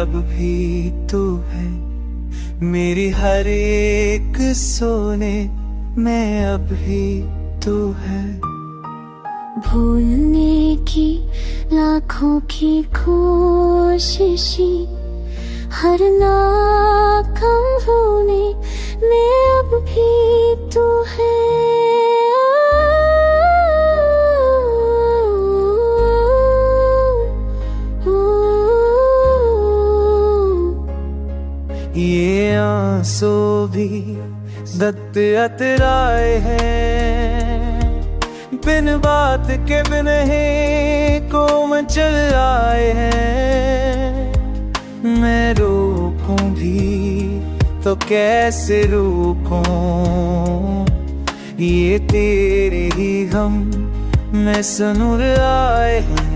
अब भी तू है, मेरी हर एक सोने में अब भी तू है। भूलने की लाखों की कोशिशें, हर नाकाम होने में अब भी तू है। ये आंसू भी दत्त अतराए हैं, बिन बात के बिन ही को मचल आए हैं। मैं रोकूं भी तो कैसे रोकूं, ये तेरे ही गम में सुनुर आए हैं।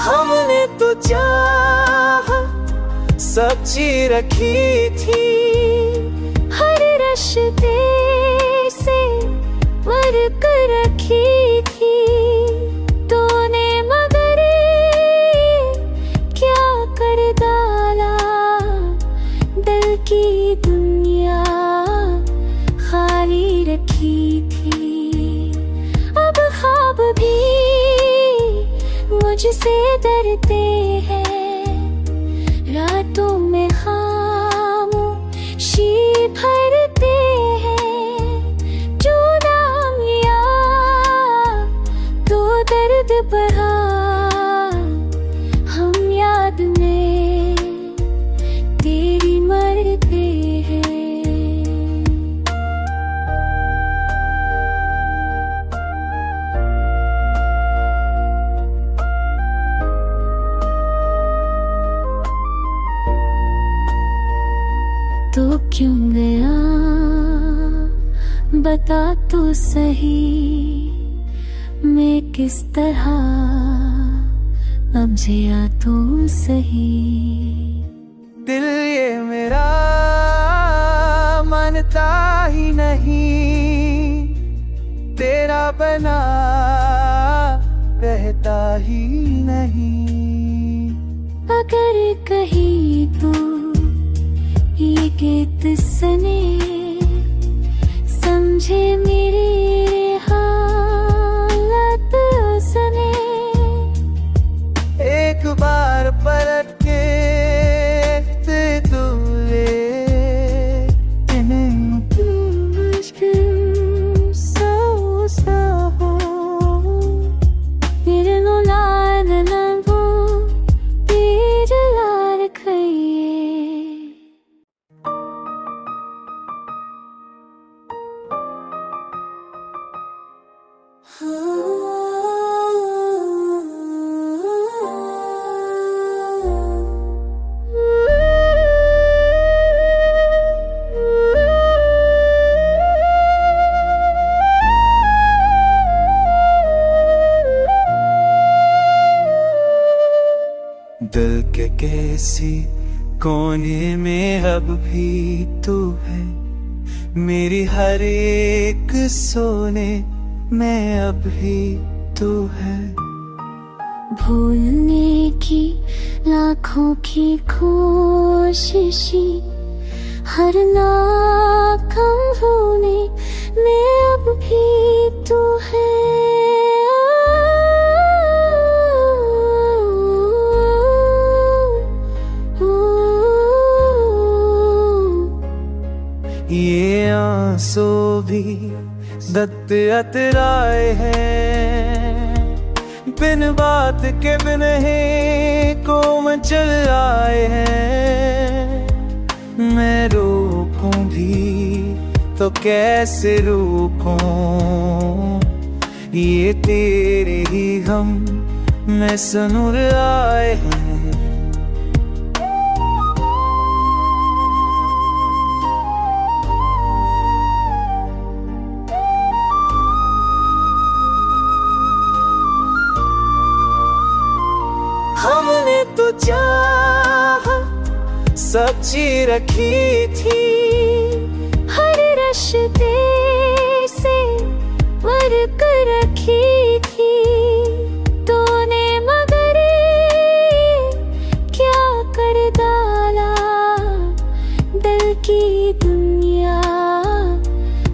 हमने तो चाहत सच्ची रखी थी, हर रिश्ते से मर कर रखी थी तूने, मगर क्या कर डाला, दिल की दुनिया खाली रखी थी। अब ख्वाब भी मुझसे डरते हैं, रातों में खामोशी भरते हैं। जो नाम लिया तो दर्द बढ़ा, हम याद में तेरी मरते हैं। तो क्यों गया बता तो सही, मैं किस तरह अब जिया तो सही। दिल ये मेरा मानता ही नहीं, तेरा बना रहता ही नहीं। अगर कहीं तो ये गीत सने, समझे मेरी हालत सने। एक बार पलट के तू ले, मुश्किल सा हो मेरे नो लान वो तेज लार खइए। दिल के कैसी कोने में अब भी तू है, मेरी हर एक सोने में अब भी तू है। भूलने की लाखों की कोशिशें, हर नाकाम होने में अब भी तू है। ये आंसू भी दत्त अतराए हैं, बिन बात के बिन ही को मचल आए हैं। मैं रोकूं भी तो कैसे रोकूं, ये तेरे ही गम में सुनुर आए हैं। हमने तो चाहा सच्ची सच्ची रखी थी। हर रिश्ते से फर्क रखी थी तूने, मगर क्या कर डाला दिल की दुनिया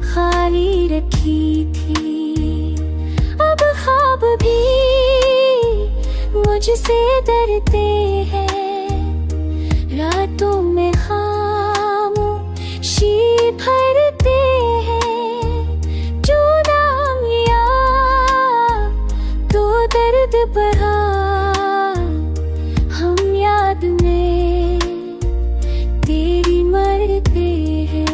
खाली रखी थी। अब ख्वाब भी मुझसे डरते हैं, रातों में खामोशी भरते हैं। जो नाम लिया तो दर्द बढ़ा, हम याद में तेरी मरते हैं।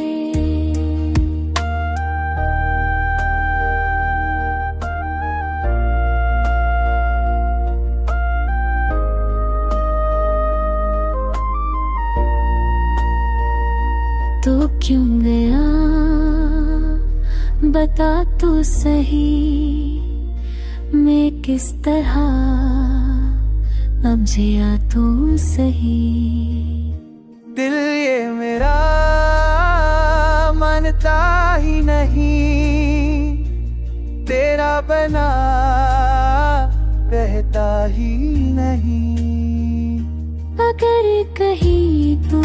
तो क्यों गया बता तो सही, मैं किस तरह अब जिया तो सही। दिल ये मेरा मानता ही नहीं, तेरा बना रहता ही नहीं। अगर कहीं तू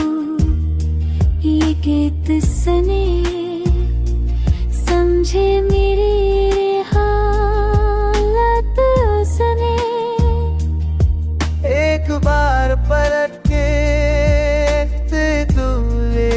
ये गीत सुने, समझे मेरी हालत सुने। एक बार पलट के तू ले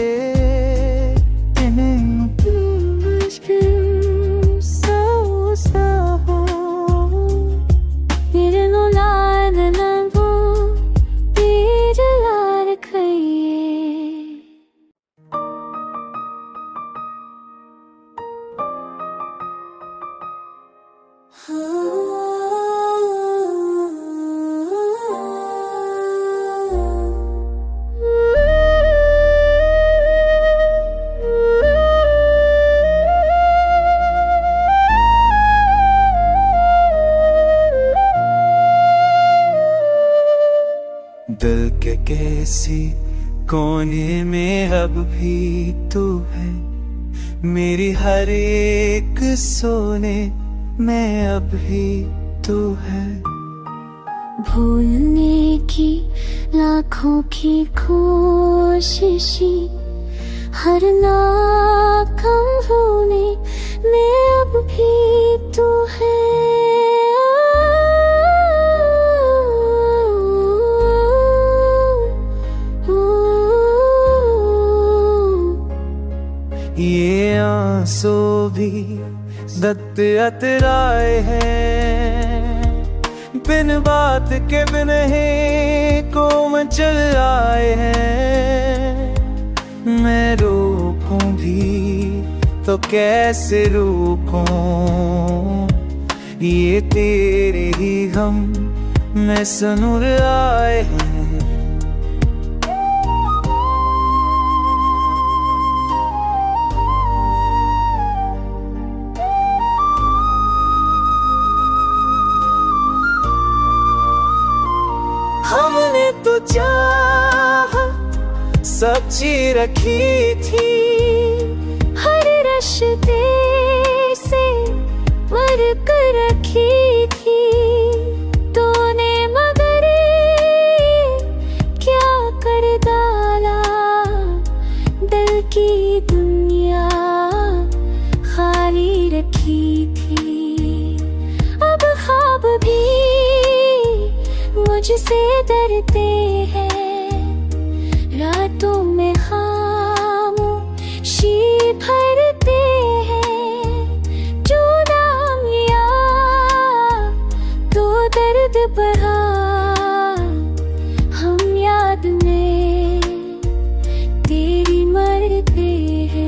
दिल के कैसी कोने में अब भी तू है, मेरी हर एक सोने में अब भी तू है। भूलने की लाखों की कोशिशी, हर नाकाम होने में अब भी तू है। ये आंसू भी दत्त अतराए हैं, बिन बात के बिन ही को मचल आए हैं। मैं रोकूं भी तो कैसे रोकूं, ये तेरे ही गम में सुनुर आए हैं। हमने तो चाहत सच्ची रखी थी, हर रिश्ते से फर्क रखी थी तूने, मगर क्या कर डाला दिल की दुनिया खाली रखी थी। अब ख्वाब भी मुझसे डरते हैं, रातों में खामोशी भरते हैं। जो नाम लिया तो दर्द बढ़ा, हम याद में तेरी मरते हैं।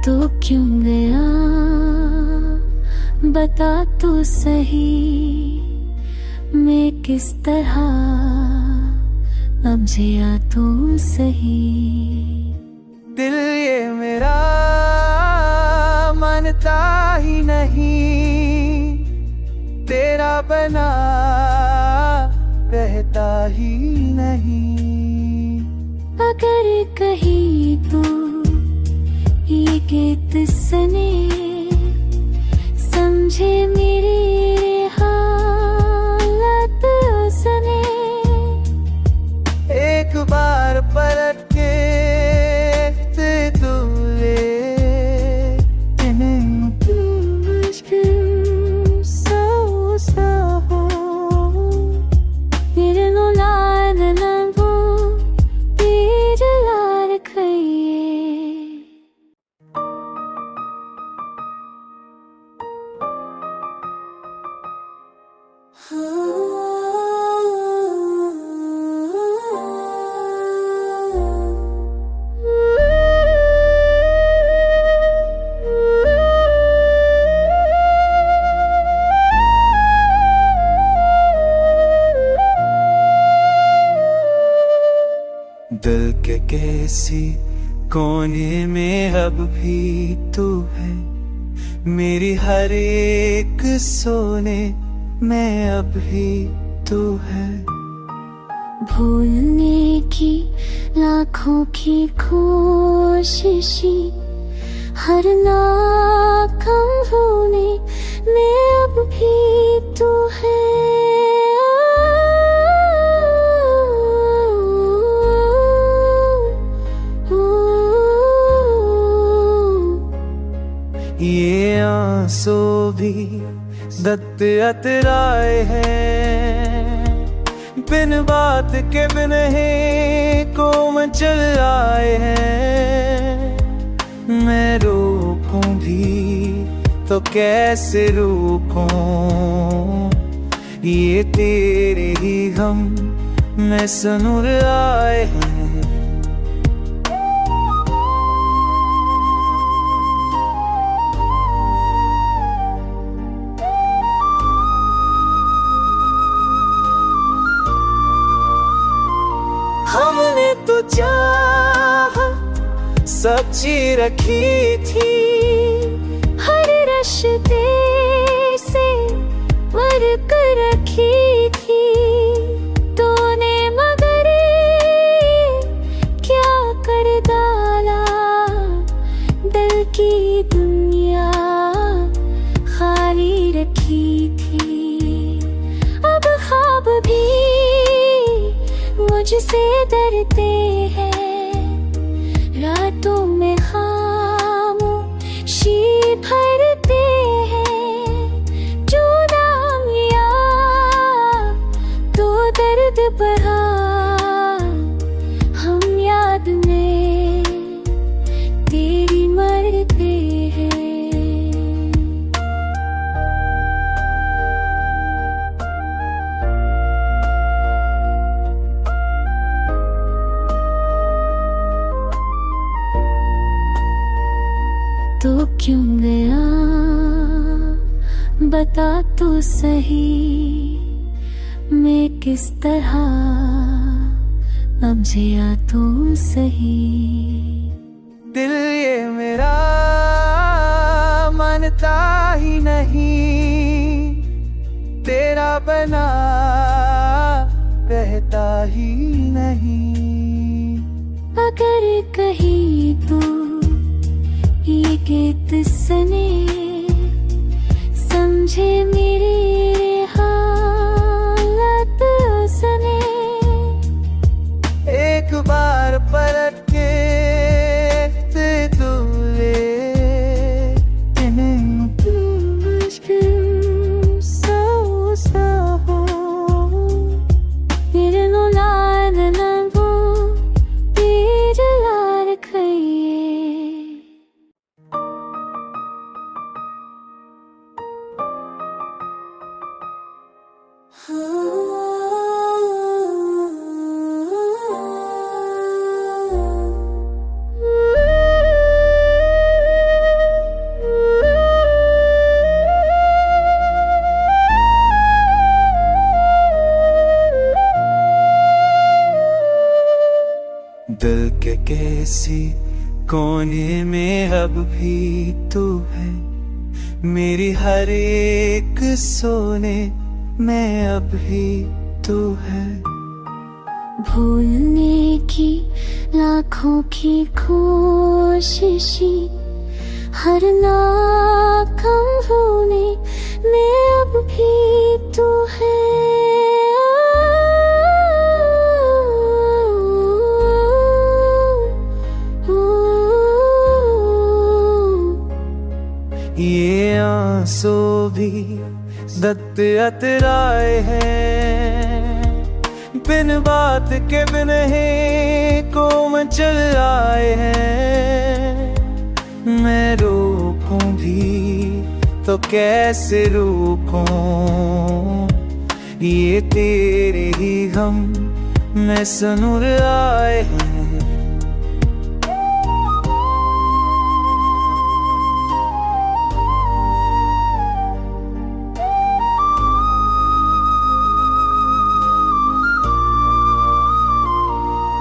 तो क्यों गया बता तो सही, मैं किस तरह अब जिया तो सही। मानता ही नहीं, तेरा बना रहता ही नहीं। अगर कहीं तू ये गीत सुने, समझे मेरी हालत सुने। एक बार पलट के तू ले दिल के कैसी कोने में अब भी तू है, मेरी हर एक सोने में अब भी तू है। भूलने की लाखों की कोशिशें, हर नाकाम होने में अब भी तू है। ये आंसू भी दत्त अतराए हैं, बिन बात के बिन ही को मचल आए हैं। मैं रोकूं भी तो कैसे रोकूं, ये तेरे ही गम में सनुर आए हैं। हमने तो चाहत सच्ची रखी थी, हर रिश्ते से वर्क रखी थी। तूने मगर क्या कर डाला, दिल की दुनिया खाली रखी थी। अब ख्वाब भी मुझसे डरते हैं, रातों में खामोशी भरते हैं। जो नाम लिया तो दर्द बढ़ा, हम याद में तेरी मरते हैं। तो क्यों गया बता तो सही, मैं किस तरह अब जिया तो सही। दिल ये मेरा मानता ही नहीं, तेरा बना रहता ही नहीं। अगर कहीं तू ये गीत सुने, समझे मेरी हालत सुने। एक बार पलट के तू ले दिल के कैसी कोने में अब भी तू है, मेरी हर एक सोने में अब ही तू है। भूलने की लाखों की कोशिशें, हर नाकाम होने में अब भी तू है। ये आंसू भी दत्त अतराए हैं, बिन बात के बिन ही को मचल आए हैं। मैं रोकूं भी तो कैसे रोकूं, ये तेरे ही गम में सनूर आए हैं।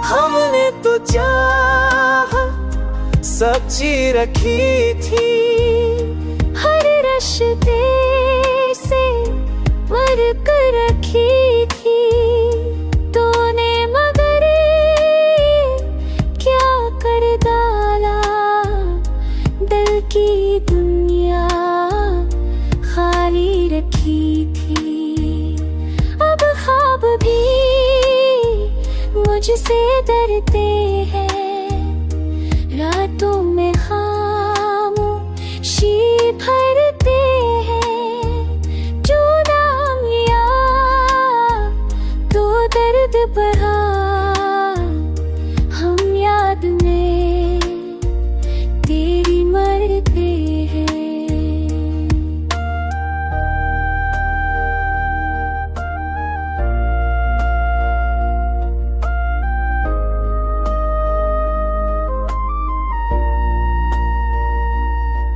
हमने तो चाहत सच्ची रखी थी, हर रिश्ते से मर कर रखी थी तूने, मगर क्या कर डाला दिल की दुनिया खाली रखी थी। अब ख्वाब भी मुझसे डरते हैं, रातों में खामोशी भरते हैं। जो नाम लिया तो दर्द बढ़ा, हम याद में तेरी मरते हैं।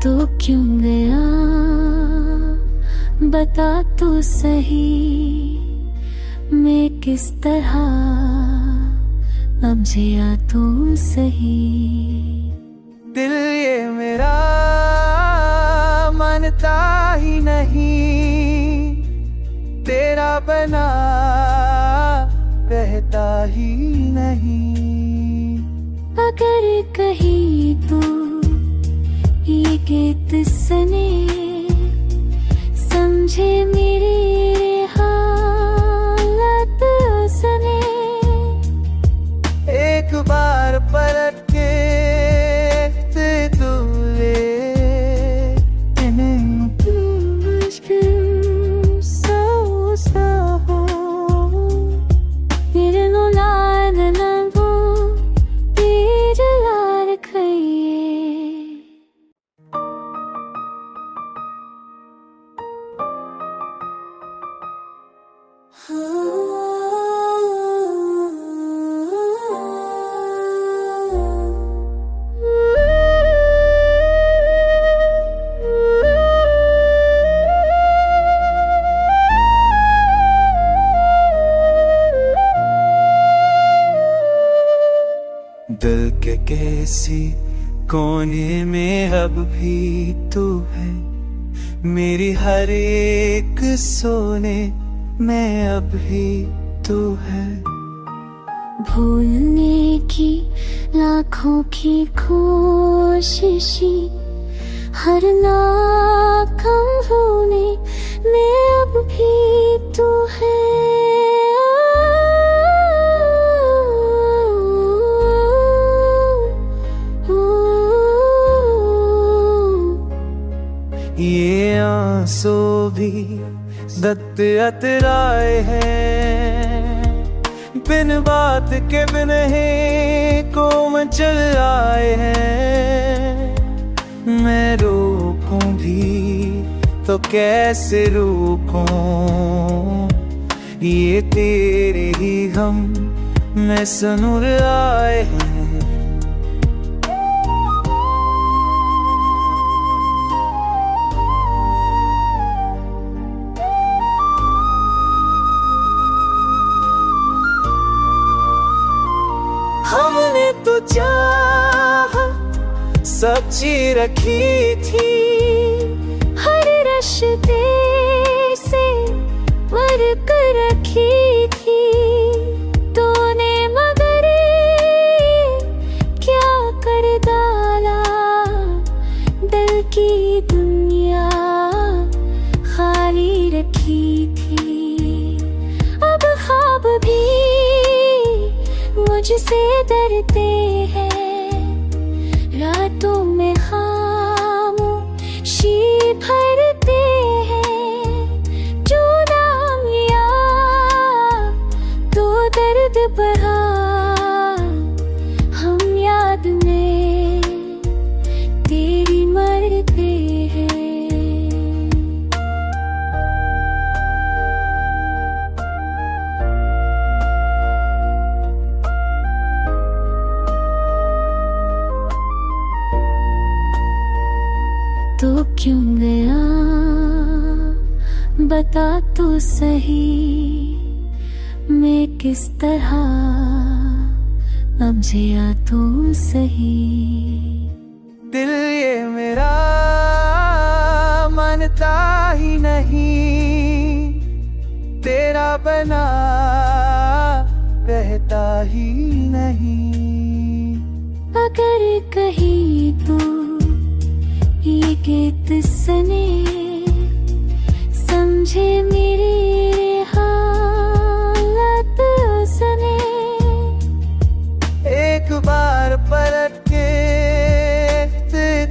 तो क्यों गया बता तो सही, मैं किस तरह अब जिया तो सही। दिल ये मेरा मानता ही नहीं, तेरा बना रहता ही नहीं। अगर कहीं तो ये गीत सुने, समझे मेरी हालत सुने। एक बार पलट के तू ले मुश्किल सोचता हूँ, मेरे लाल लंबो तेरे लाल खइए। दिल के कैसी कोने में अब भी तू है, मेरी हर एक सोने में अब भी तू है। भूलने की लाखों की कोशिशें, हर नाकाम होने में अब भी तू है। ये आंसू भी दत्त अतराए हैं, बिन बात के बिन ही को मचल आए हैं। मैं रोकूं भी तो कैसे रोकूं, ये तेरे ही गम में सनूर आए हैं। हमने तो चाहत सच्ची रखी थी, हर रिश्ते से वर्क रखी थी तूने, मगर क्या कर डाला। दिल की दुनिया खाली रखी थी, अब ख्वाब भी मुझसे डरते हैं। रातों में खामोशी भरते हैं, जो नाम लिया तो दर्द बढ़ा। हम याद में तेरी मरते हैं। तो क्यों गया बता तो सही, मैं किस तरह अब जिया तो सही। दिल ये मेरा मानता ही नहीं, तेरा बना रहता ही नहीं। अगर कहीं तू ये गीत सुने, समझे मेरी हालत सुने। एक बार पलट के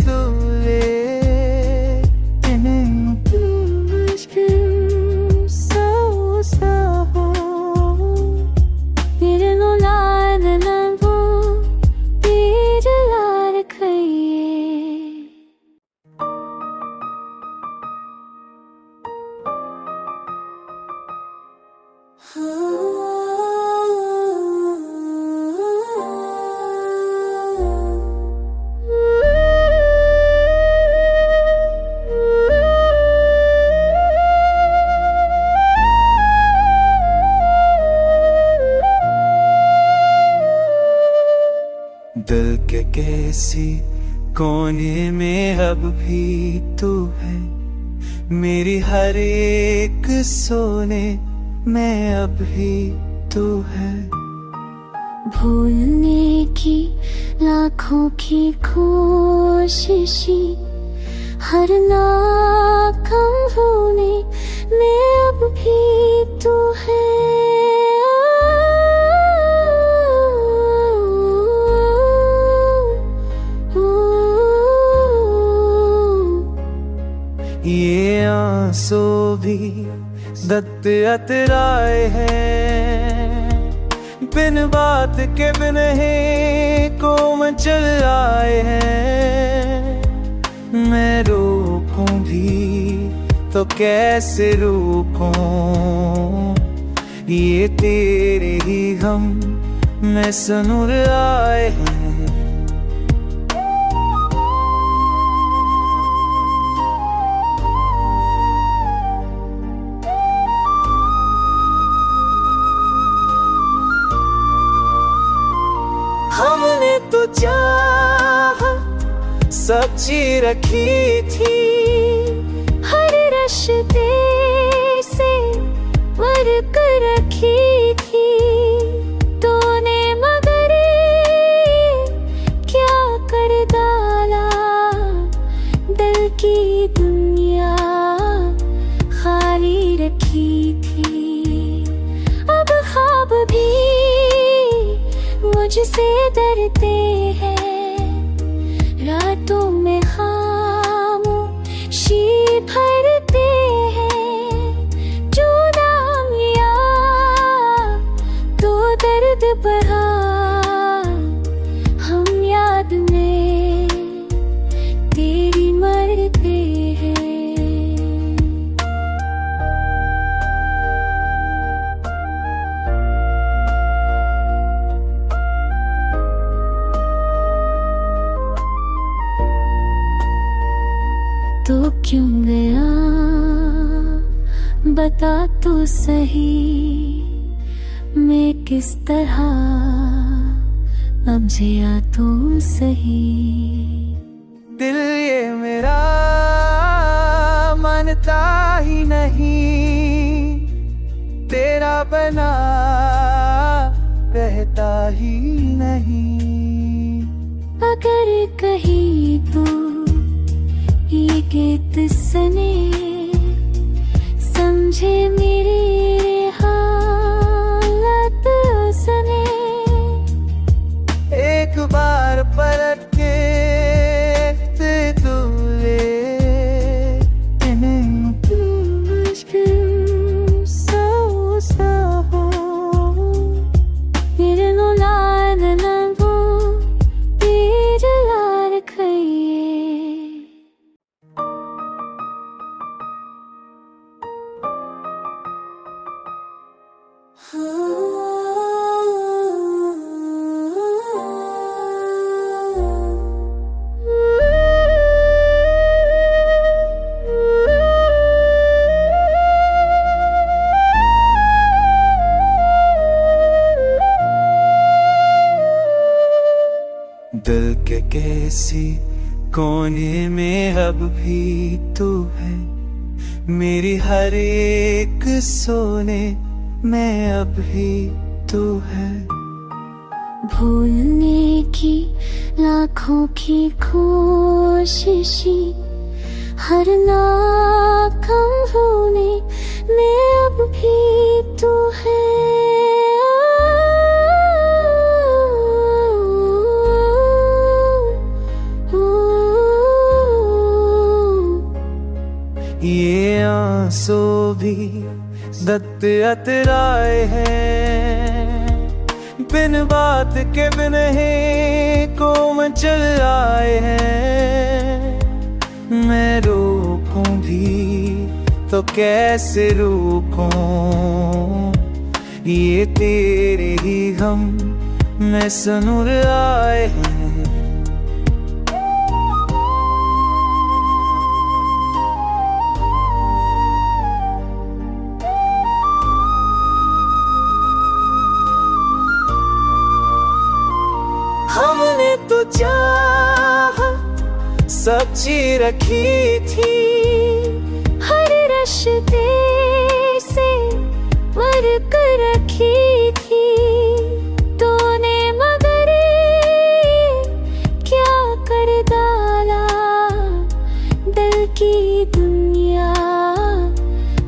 तू ले दिल के कैसी कोने में अब भी तू है, मेरी हर एक सोने में अब भी तू है। भूलने की लाखों की कोशिशी, हर नाकाम होने में अब भी तू है। ये आंसू भी दत्त अतराए हैं, बिन बात के बिन ही को मचल आए हैं। मैं रोकूं भी तो कैसे रोकूं, ये तेरे ही गम में सुनुर आए हैं। हमने तो चाहत सच्ची रखी थी, हर रिश्ते से वर्क रखी थी तूने, मगर क्या कर डाला। दिल की दुनिया खाली रखी थी, अब ख्वाब भी मुझसे डरते हैं। रातों में खामोशी भरते हैं, जो नाम लिया तो दर्द बढ़ा। हम याद में तेरी मरते हैं। तो क्यों गया बता तो सही, मैं किस तरह अब जिया तो सही। दिल ये मेरा मन मानता ही नहीं, तेरा बना रहता ही नहीं। अगर कहीं तू ये गीत सुने, समझे मेरी हालत सुने। एक बार पलट के तू ले, मुश्किल सोचता हो, मेरे लाल लंबो तेज लाल खइए। दिल के कैसी कोने में अब भी तू है, मेरी हर एक सोने में अब भी तू है। भूलने की लाखों की कोशिशें, हर नाकाम होने में अब भी तू है। ये आंसू भी दत्त अतराए हैं, बिन बात के बिन ही को मचल आए हैं। मैं रोकूं भी तो कैसे रोकूं, ये तेरे ही गम में सनुर आए हैं। हमने तो चाहत सच्ची रखी थी, हर रिश्ते से मर कर रखी थी तूने, मगर क्या कर डाला दिल की दुनिया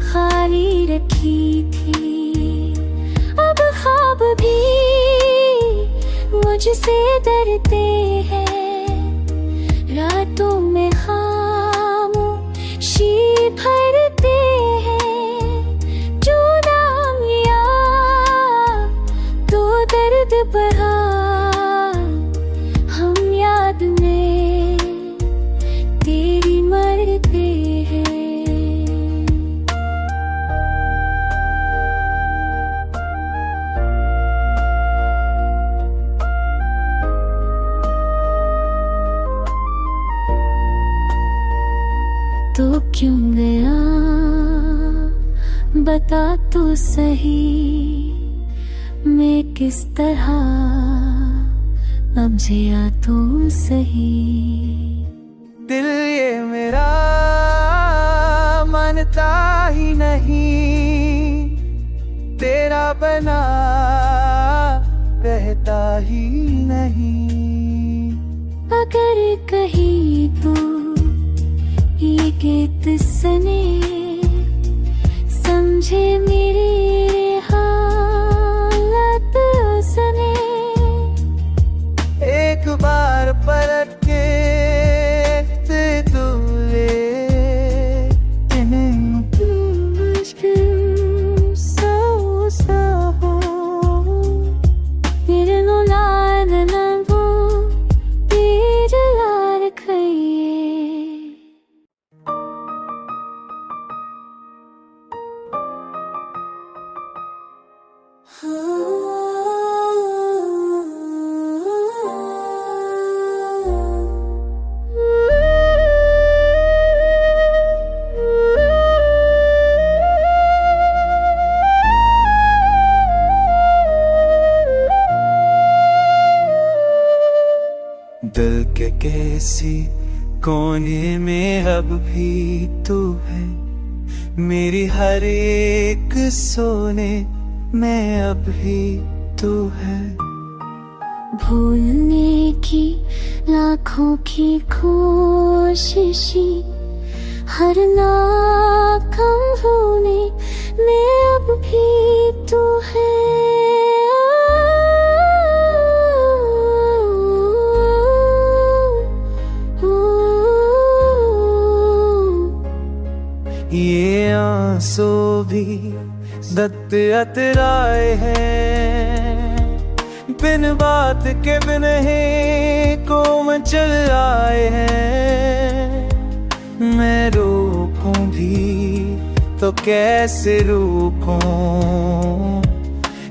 खाली रखी थी। अब ख्वाब भी मुझसे डरते हैं, रातों में खामोशी भरते हैं। जो नाम लिया तो दर्द बढ़ा, हम याद में तेरी मरते हैं। तो क्यों गया बता तो सही, मैं किस तरह अब जिया तो सही। दिल ये मेरा मानता ही नहीं, तेरा बना रहता ही नहीं। अगर कहीं तू ये गीत सुने, समझे मेरी हालत सुने। एक बार पलट के तू ले, मुश्किल सोचता हो, मेरे लाल लंबो तेज लाल खइए। दिल के कैसी कोने में अब भी तू है, मेरी हर एक सोने में अब भी तू है। भूलने की लाखों की कोशिशें, हर नाकाम होने में अब भी तू है। ये आंसू भी दत्त अतराए हैं, बिन बात के बिन ही को मचल आए हैं। मैं रोकूं भी तो कैसे रोकूं,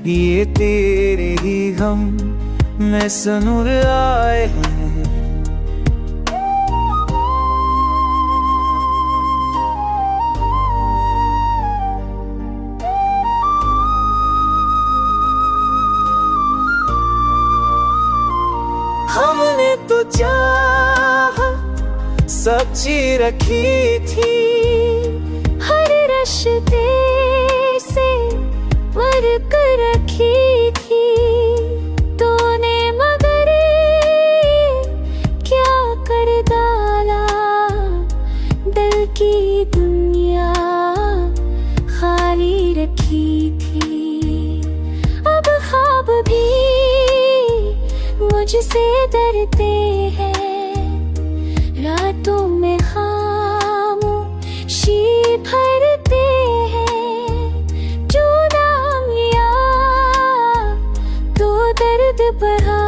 ये तेरे ही गम में सनूर आए हैं। हमने तो चाहत सच्ची रखी थी, हर रिश्ते से मर कर रखी थी तूने, मगर क्या कर डाला दिल की दुनिया खाली रखी थी। अब ख्वाब भी मुझसे डरते हैं, रातों में खामोशी भरते हैं। जो नाम लिया तो दर्द बढ़ा,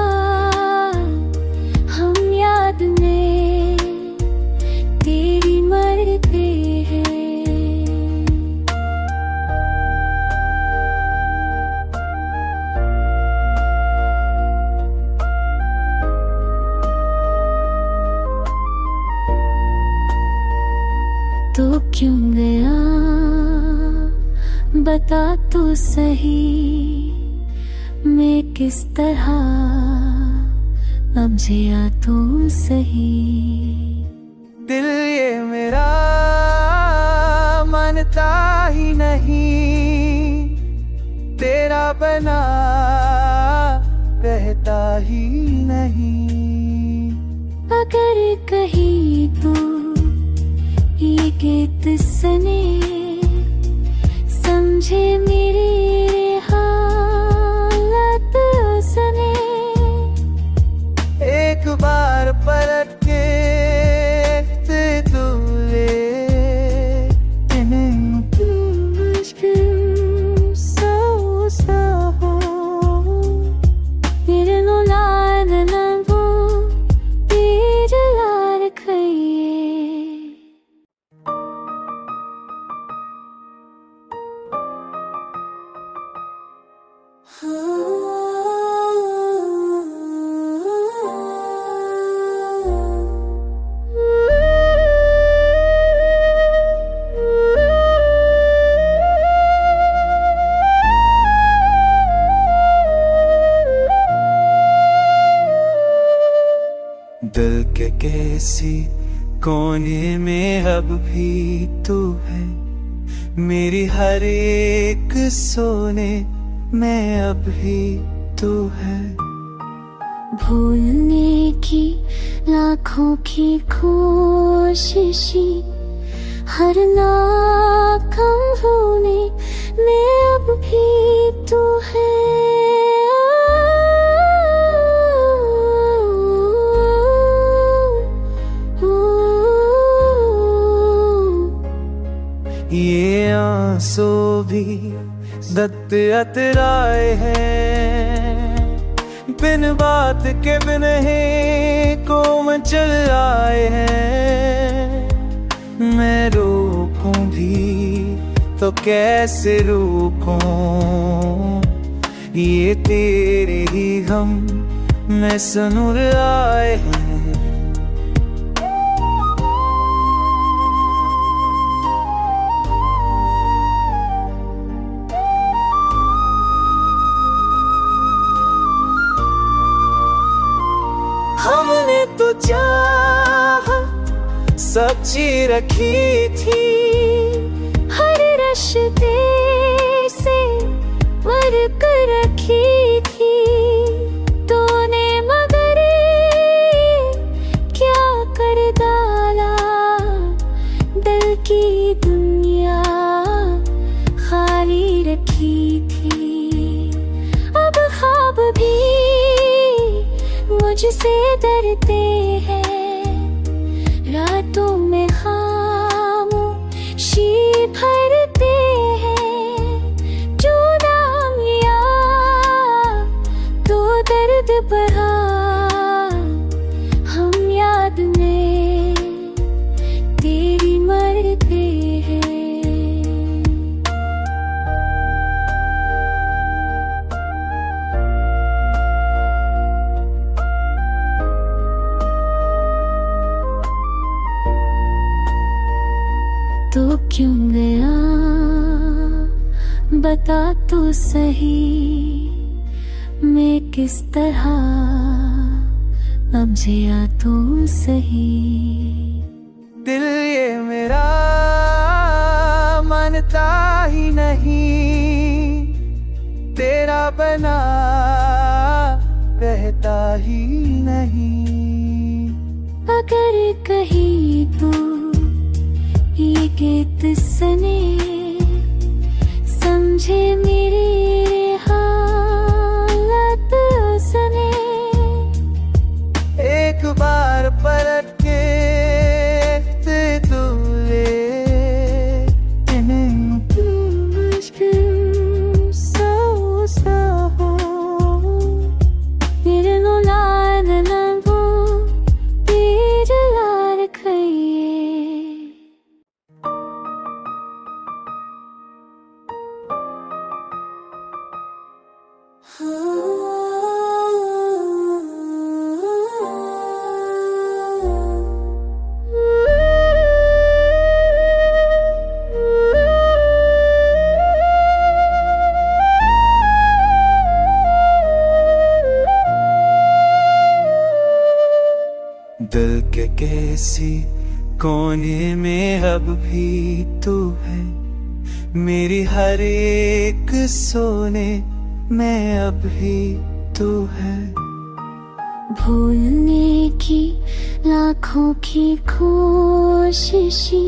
हम याद में तेरी मरते हैं। तो क्यों गया बता तो सही, मैं किस तरह अब जिया तो सही। दिल ये मेरा मानता ही नहीं, तेरा बना रहता ही नहीं। अगर कहीं तो ये गीत सने, समझे मेरी हालत सने। एक बार पलट के तू ले मुश्किल सोचता हूँ, मेरे लाल लंबो तेज लाल खइए। दिल के कैसी कोने में अब भी तू है, मेरी हर एक सोने में अब भी तू है। भूलने की लाखों की कोशिशें, हर नाकाम होने में अब भी तू है। ये आंसू भी दत्त अतराए हैं, बिन बात के बिन ही को मचल आए हैं। मैं रोकूं भी तो कैसे रोकूं, ये तेरे ही गम में सनूर आए हैं। हमने तो चाहत सच्ची रखी थी, हर रिश्ते से वर्क रखी थी तूने, मगर क्या कर डाला दिल की दुनिया खाली रखी थी। अब ख्वाब भी मुझसे डरते हैं, रातों में खामोशी भरते हैं। जो नाम लिया तो दर्द बढ़ा, हम याद में तेरी मरते हैं। तो क्यों गया बता तो सही, मैं किस तरह अब जिया तो सही। दिल ये मेरा मानता ही नहीं, तेरा बना रहता ही नहीं। अगर कहीं तू ये गीत सुने, समझे मेरी हालत सुने। एक बार पलट के तू ले, मुश्किल सा हो मेरे लाल लंबो तेज लाल खइए। दिल के कैसी कोने में अब भी तू है, मेरी हर एक सोने में अब भी तू है। भूलने की लाखों की कोशिशी,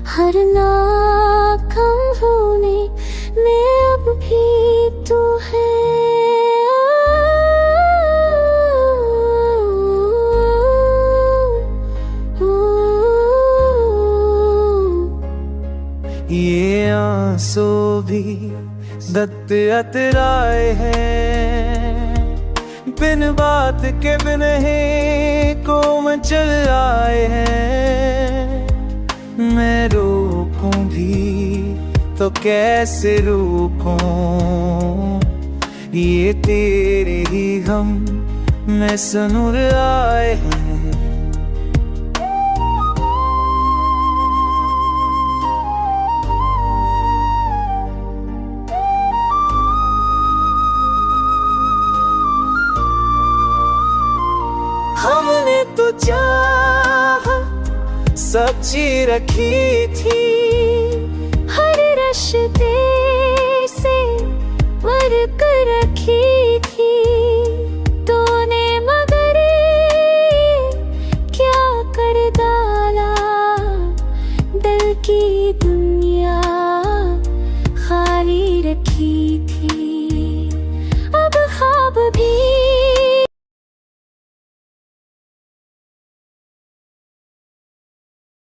हर नाकाम होने में अब भी तू है। ये आंसू भी दत्त अतराए हैं, बिन बात के बिन ही को मचल आए हैं। मैं रोकूं भी तो कैसे रोकूं, ये तेरे ही गम में सुनुर आए हैं। हमने तो चाहत सच्ची रखी थी, हर रिश्ते से वर्क रखी थी तूने, मगर क्या कर डाला दिल की दुनिया खाली रखी थी। अब ख्वाब भी